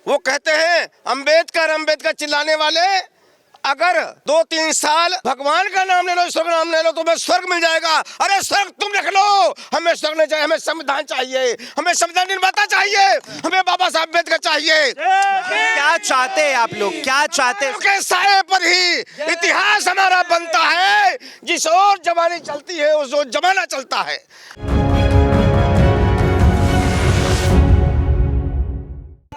वो कहते हैं अंबेडकर अंबेडकर चिल्लाने वाले, अगर 2-3 साल भगवान का नाम ले लो, स्वर्ग नाम ले लो, तो तुम्हें स्वर्ग मिल जाएगा। अरे स्वर्ग तुम रख लो, हमें स्वर्ग नहीं चाहिए, हमें संविधान चाहिए, हमें संविधान निर्माता चाहिए, हमें बाबा साहब अम्बेडकर चाहिए। क्या चाहते हैं आप लोग, क्या चाहते हैं? के साए पर ही इतिहास हमारा बनता है, जिस ओर जमाने चलती है उस ओर जमाना चलता है।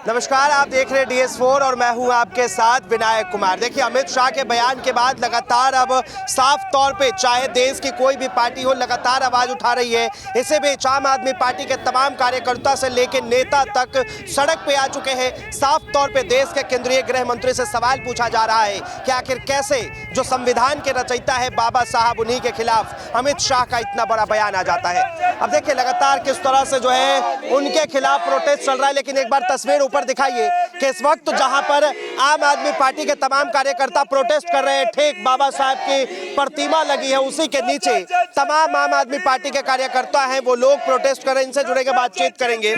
नमस्कार, आप देख रहे हैं DS4 और मैं हूं आपके साथ विनायक कुमार। देखिए, अमित शाह के बयान के बाद लगातार अब साफ तौर पे चाहे देश की कोई भी पार्टी हो, लगातार आवाज उठा रही है। इसे भी आम आदमी पार्टी के तमाम कार्यकर्ता से लेकर नेता तक सड़क पे आ चुके हैं। साफ तौर पे देश के केंद्रीय गृह मंत्री से सवाल पूछा जा रहा है कि आखिर कैसे जो संविधान के रचयिता है बाबा साहब, उन्हीं के खिलाफ अमित शाह का इतना बड़ा बयान आ जाता है। अब देखिए लगातार किस तरह से जो है उनके खिलाफ प्रोटेस्ट चल रहा है। लेकिन एक बार तस्वीर ऊपर दिखाइए कि इस वक्त जहां पर आम आदमी पार्टी के तमाम कार्यकर्ता प्रोटेस्ट कर रहे हैं, ठीक बाबा साहब की प्रतिमा लगी है उसी के नीचे तमाम आम आदमी पार्टी के कार्यकर्ता हैं, वो लोग प्रोटेस्ट कर रहे हैं। इनसे जुड़ेंगे, बातचीत करेंगे।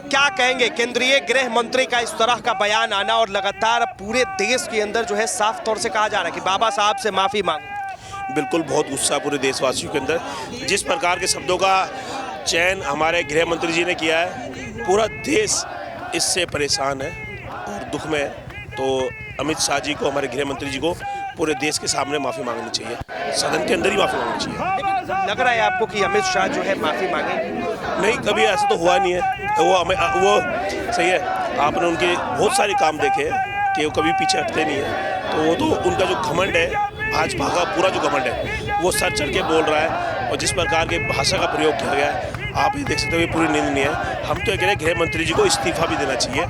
क्या कहेंगे केंद्रीय गृह मंत्री का इस तरह का बयान आना और लगातार पूरे देश के अंदर जो है साफ तौर से कहा जा रहा है कि बाबा साहब से माफी मांगो? बिल्कुल, बहुत गुस्सा पूरे देशवासियों के अंदर। जिस प्रकार के शब्दों का चयन हमारे गृह मंत्री जी ने किया है, पूरा देश इससे परेशान है और दुख में है। तो अमित शाह जी को, हमारे गृह मंत्री जी को पूरे देश के सामने माफ़ी मांगनी चाहिए, सदन के अंदर ही माफ़ी मांगनी चाहिए। लेकिन लग रहा है आपको कि अमित शाह जो है माफ़ी मांगेंगे? नहीं, कभी ऐसा तो हुआ नहीं है। वो सही है, आपने उनके बहुत सारे काम देखे हैं कि वो कभी पीछे हटते नहीं है। तो वो तो उनका जो घमंड है, भाजपा का पूरा जो घमंड है, वो सर चढ़ के बोल रहा है। और जिस प्रकार के भाषा का प्रयोग किया गया है, आप ये देख सकते हो, ये पूरी निंदनीय है। हम तो कह रहे हैं गृह मंत्री जी को इस्तीफा भी देना चाहिए,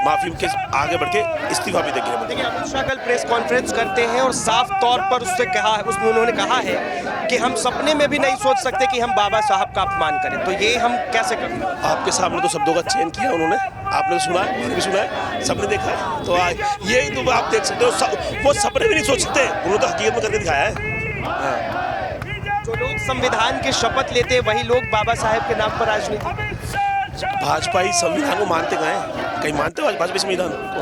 माफी के आगे बढ़ के इस्तीफा भी दे गृह मंत्री। देखिए, अमित शाह कल प्रेस कॉन्फ्रेंस करते हैं और साफ तौर पर उसमें उन्होंने कहा है कि हम सपने में भी नहीं सोच सकते कि हम बाबा साहब का अपमान करें, तो ये हम कैसे करें? आपके सामने तो शब्दों का चयन किया उन्होंने, आपने तो सुना है, मैंने भी सुना है, सबने देखा है। तो यही तो आप देख सकते हो, वो सपने भी नहीं सोच सकते, उन्होंने तो हकीकत में करके दिखाया है। जो लोग संविधान की शपथ लेते हैं वही लोग बाबा साहब के नाम पर राजनीति। भाजपा ही संविधान को मानते कहाँ हैं? कहीं मानते हो भाजपा संविधान को?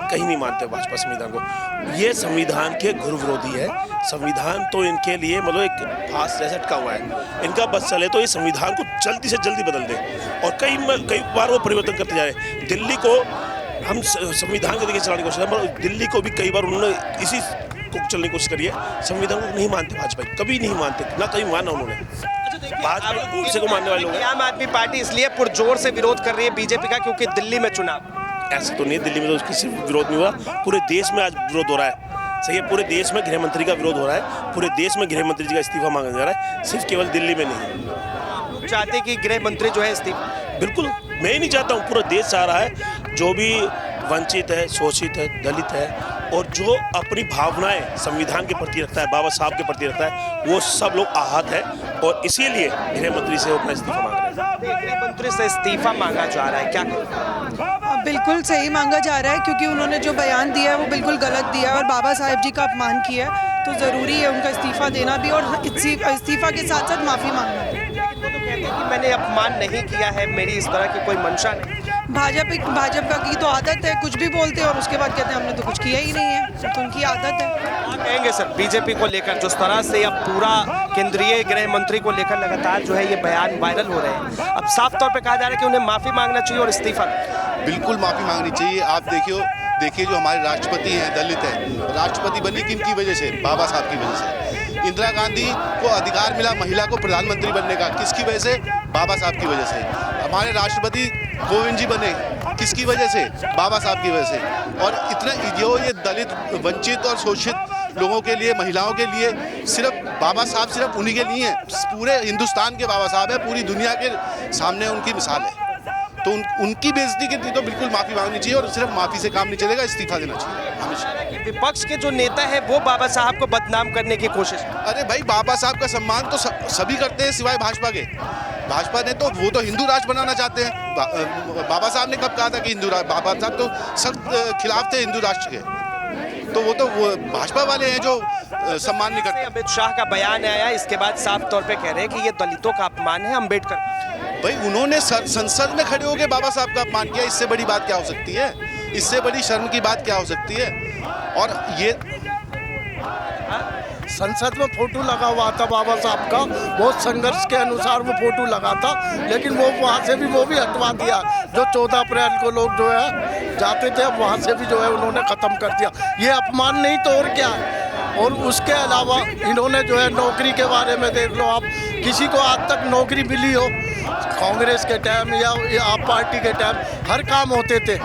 कहीं नहीं मानते भाजपा संविधान को। ये संविधान के घोर विरोधी है। संविधान तो इनके लिए मतलब एक फांस जैसा अटका हुआ है। इनका बस चले तो ये संविधान को जल्दी से जल्दी बदल दे, और कई बार वो परिवर्तन करते जा रहे हैं। दिल्ली को हम संविधान के देखिए चलाने की कोशिश कर, दिल्ली को भी कई बार उन्होंने इसी को चलने की कोशिश करी है। संविधान को नहीं मानते भाजपा, कभी नहीं मानते, ना कहीं माना उन्होंने। भाजपा दूसरे को मानने वाले लोग हैं। आम आदमी पार्टी इसलिए पुरजोर से विरोध कर रही है बीजेपी का क्योंकि दिल्ली में चुनाव। ऐसा तो नहीं, दिल्ली में तो किसी विरोध नहीं हुआ, पूरे देश में आज विरोध हो रहा है। सही है, पूरे देश में गृह मंत्री का विरोध हो रहा है, पूरे देश में गृह मंत्री जी का इस्तीफा मांगा जा रहा है, सिर्फ केवल दिल्ली में नहीं। चाहते कि गृह मंत्री जो है इस्तीफा? बिल्कुल, मैं ही नहीं चाहता हूँ, पूरा देश चाह रहा है। जो भी वंचित है, शोषित है, दलित है, और जो अपनी भावनाएं संविधान के प्रति रखता है, बाबा साहब के प्रति रखता है, वो सब लोग आहत है, और इसीलिए गृह मंत्री से अपना इस्तीफा मांग रहे हैं। गृह मंत्री से इस्तीफा मांगा जा रहा है, क्या? बिल्कुल सही मांगा जा रहा है, क्योंकि उन्होंने जो बयान दिया है वो बिल्कुल गलत दिया है और बाबा साहब जी का अपमान किया है, तो ज़रूरी है उनका इस्तीफा देना भी और इस्तीफा के साथ साथ माफ़ी मांगना भी। लेकिन वो तो कहते हैं कि मैंने अपमान नहीं किया है, मेरी इस तरह की कोई मंशा नहीं। भाजपा की तो आदत है, कुछ भी बोलते हैं और उसके बाद कहते हैं हमने तो कुछ किया ही नहीं है, तो उनकी आदत है। क्या कहेंगे सर बीजेपी को लेकर, जिस तरह से अब पूरा केंद्रीय गृह मंत्री को लेकर लगातार जो है ये बयान वायरल हो रहे हैं, अब साफ तौर पे कहा जा रहा है कि उन्हें माफ़ी मांगना चाहिए और इस्तीफा? बिल्कुल माफ़ी मांगनी चाहिए। आप देखिए जो हमारे राष्ट्रपति हैं, दलित हैं, राष्ट्रपति बनी किनकी वजह से? बाबा साहब की वजह से। इंदिरा गांधी को अधिकार मिला महिला को प्रधानमंत्री बनने का, किसकी वजह से? बाबा साहब की वजह से। हमारे राष्ट्रपति कोविंद जी बने, किसकी वजह से? बाबा साहब की वजह से। और इतना जो ये दलित, वंचित और शोषित लोगों के लिए, महिलाओं के लिए सिर्फ बाबा साहब सिर्फ उन्हीं के लिए हैं, पूरे हिंदुस्तान के बाबा साहब है, पूरी दुनिया के सामने उनकी मिसाल है। तो उनकी बेइज्जती के लिए तो बिल्कुल माफ़ी मांगनी चाहिए, और सिर्फ माफ़ी से काम नहीं चलेगा, इस्तीफा देना चाहिए हमेशा। विपक्ष के जो नेता है वो बाबा साहब को बदनाम करने की कोशिश। अरे भाई, बाबा साहब का सम्मान तो सभी करते हैं सिवाय भाजपा के। भाजपा ने तो वो तो हिंदू राष्ट्र बनाना चाहते हैं। बाबा साहब ने कब कहा था कि हिंदू राष्ट्र? बाबा साहब तो सख्त खिलाफ थे हिंदू राष्ट्र के। तो वो भाजपा वाले हैं जो सम्मान नहीं करते। अमित शाह का बयान आया, इसके बाद साफ तौर पे कह रहे हैं कि ये दलितों का अपमान है अम्बेडकर। भाई उन्होंने संसद में खड़े होकर बाबा साहब का अपमान किया, इससे बड़ी बात क्या हो सकती है? इससे बड़ी शर्म की बात क्या हो सकती है? और ये संसद में फोटो लगा हुआ था बाबा साहब का, बहुत संघर्ष के अनुसार वो फोटो लगा था, लेकिन वो वहाँ से भी वो भी हटवा दिया। जो 14 अप्रैल को लोग जो है जाते थे, अब वहाँ से भी जो है उन्होंने ख़त्म कर दिया। ये अपमान नहीं तो और क्या है। और उसके अलावा इन्होंने जो है नौकरी के बारे में देख लो आप, किसी को आज तक नौकरी मिली हो? कांग्रेस के टाइम या आप पार्टी के टाइम हर काम होते थे,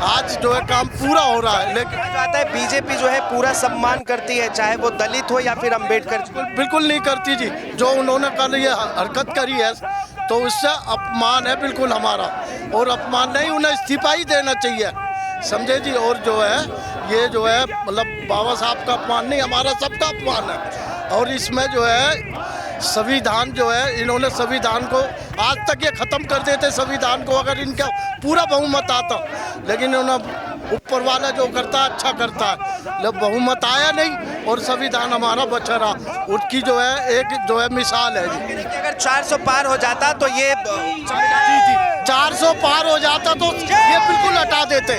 आज जो है काम पूरा हो रहा है। लेकिन आता है बीजेपी जो है पूरा सम्मान करती है, चाहे वो दलित हो या फिर अम्बेडकर। बिल्कुल नहीं करती जी, जो उन्होंने कल ये हरकत करी है तो उससे अपमान है बिल्कुल हमारा, और अपमान नहीं, उन्हें इस्तीफा ही देना चाहिए, समझे जी। और जो है ये जो है मतलब बाबा साहब का अपमान नहीं, हमारा सबका अपमान है। और इसमें जो है संविधान जो है, इन्होंने संविधान को आज तक ये ख़त्म कर देते संविधान को, अगर इनका पूरा बहुमत आता। लेकिन उन्होंने ऊपर वाला जो करता है अच्छा करता है, जब बहुमत आया नहीं और संविधान हमारा बचा रहा, उनकी जो है एक जो है मिसाल है जी। अगर 400 पार हो जाता तो ये जी 400 पार हो जाता तो ये बिल्कुल हटा देते,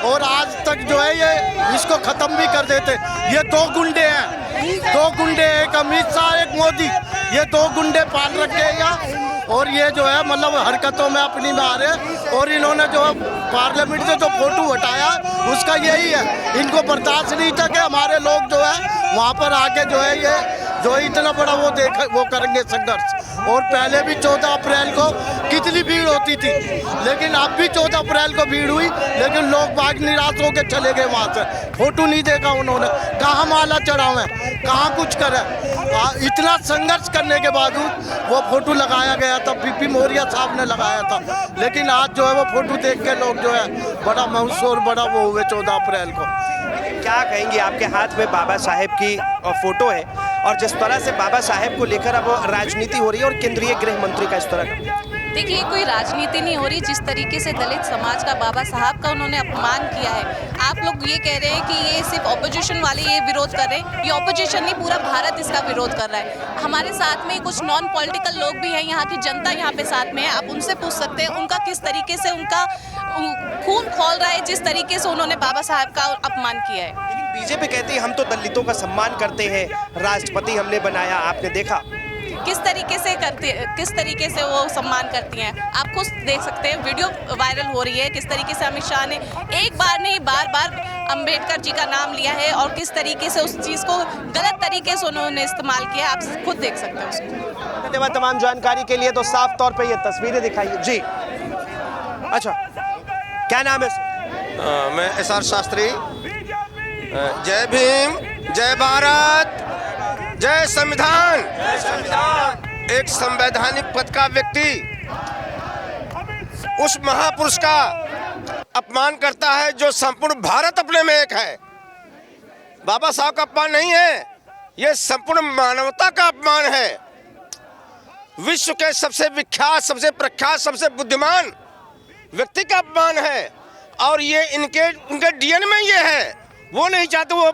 और आज तक जो है ये इसको ख़त्म भी कर देते। ये दो गुंडे हैं, दो गुंडे, एक अमित शाह एक मोदी, ये दो गुंडे पाल रखे हैं यहाँ। और ये जो है मतलब हरकतों में अपनी में आ रहे हैं, और इन्होंने जो पार्लियामेंट से जो फोटो हटाया उसका यही है, इनको बर्दाश्त नहीं था कि हमारे लोग जो है वहाँ पर आके जो है ये जो इतना बड़ा वो करेंगे संघर्ष। और पहले भी 14 अप्रैल को कितनी भीड़ होती थी, लेकिन अब भी 14 अप्रैल को भीड़ हुई, लेकिन लोग बाग निराश होकर चले गए वहाँ से। फोटो नहीं देखा उन्होंने, कहाँ माला चढ़ावे, कहाँ कुछ करे। इतना संघर्ष करने के बावजूद वो फोटो लगाया गया था, पीपी मौर्य साहब ने लगाया था, लेकिन आज जो है वो फोटो देख के लोग जो है बड़ा महसूस और बड़ा वो हुए 14 अप्रैल को। क्या कहेंगे, आपके हाथ में बाबा साहेब की फोटो है, और जिस तरह से बाबा साहेब को लेकर अब राजनीति हो रही है और केंद्रीय गृह मंत्री का इस तरह का, देखिए कोई राजनीति नहीं हो रही। जिस तरीके से दलित समाज का बाबा साहब का उन्होंने अपमान किया है, आप लोग ये कह रहे हैं कि ये सिर्फ ऑपोजिशन वाले ये विरोध कर रहे हैं, ये ऑपोजिशन नहीं, पूरा भारत इसका विरोध कर रहा है। हमारे साथ में कुछ नॉन पॉलिटिकल लोग भी हैं, यहाँ की जनता यहाँ पे साथ में है, आप उनसे पूछ सकते हैं उनका किस तरीके से उनका खून खौल रहा है, जिस तरीके से उन्होंने बाबा साहब का अपमान किया है। लेकिन बीजेपी कहती है हम तो दलितों का सम्मान करते हैं, राष्ट्रपति हमने बनाया, आपने देखा किस तरीके से वो सम्मान करती हैं, आप खुद देख सकते हैं, वीडियो वायरल हो रही है किस तरीके से अमित शाह ने एक बार नहीं बार बार अंबेडकर जी का नाम लिया है, और किस तरीके से उस चीज़ को गलत तरीके से उन्होंने इस्तेमाल किया, आप खुद देख सकते हैं उसको। धन्यवाद तमाम जानकारी के लिए। तो साफ तौर पे ये तस्वीरें दिखाई जी। अच्छा, क्या नाम है? मैं SR शास्त्री। जय भीम, जय भारत, जय संविधान। एक संवैधानिक पद का व्यक्ति उस महापुरुष का अपमान करता है जो संपूर्ण भारत अपने में एक है। बाबा साहब का अपमान नहीं है, यह संपूर्ण मानवता का अपमान है। विश्व के सबसे विख्यात, सबसे प्रख्यात, सबसे बुद्धिमान व्यक्ति का अपमान है, और ये इनके डीएनए में ये है। वो नहीं चाहते वो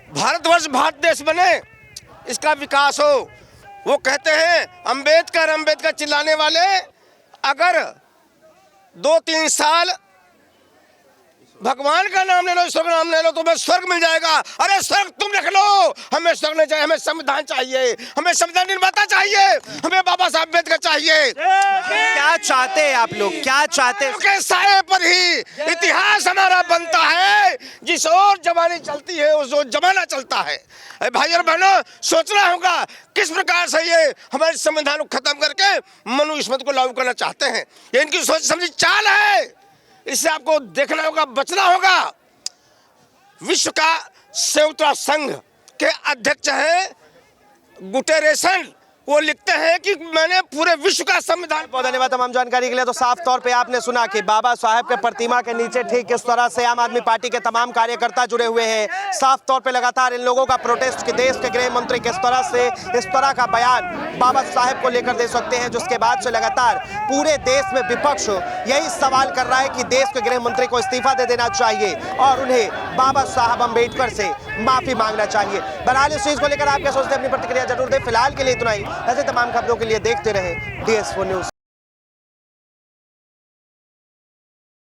भारतवर्ष भारत देश बने, इसका विकास हो। वो कहते हैं अंबेडकर चिल्लाने वाले अगर 2-3 साल भगवान का नाम ले लो, ईश्वर का नाम ले लो, तो तुम्हें स्वर्ग मिल जाएगा। अरे स्वर्ग तुम रख लो, हमें स्वर्ग नहीं चाहिए, हमें संविधान चाहिए, हमें संविधान निर्माता चाहिए, हमें बाबा साहब अम्बेडकर चाहिए। क्या चाहते हैं आप लोग, क्या चाहते हैं? के साए पर ही इतिहास हमारा बनता है, जिस ओर जमाने चलती है उस ओर जमाना चलता है। भाई और बहनों, सोचना होगा किस प्रकार से ये हमारे संविधान को खत्म करके मनुस्मृति को लागू करना चाहते हैं। ये इनकी सोच समझी चाल है, इससे आपको देखना होगा, बचना होगा। विश्व का संयुक्त राष्ट्र संघ के अध्यक्ष हैं गुटेरेसन, वो लिखते हैं कि मैंने पूरे विश्व का संविधान। बहुत धन्यवाद तमाम जानकारी के लिए। तो साफ तौर पे आपने सुना कि बाबा साहेब के प्रतिमा के नीचे ठीक इस तरह से आम आदमी पार्टी के तमाम कार्यकर्ता जुड़े हुए हैं। साफ तौर पे लगातार इन लोगों का प्रोटेस्ट कि देश के गृह मंत्री किस तरह से इस तरह का बयान बाबा साहेब को लेकर दे सकते हैं, जिसके बाद से लगातार पूरे देश में विपक्ष यही सवाल कर रहा है कि देश के गृह मंत्री को इस्तीफा दे देना चाहिए और उन्हें बाबा साहब अम्बेडकर से माफी मांगना चाहिए। बहरहाल इस चीज को लेकर आप क्या सोचते हैं, अपनी प्रतिक्रिया जरूर दें। फिलहाल के लिए इतना ही। ऐसे तमाम खबरों के लिए देखते रहे DS4 न्यूज।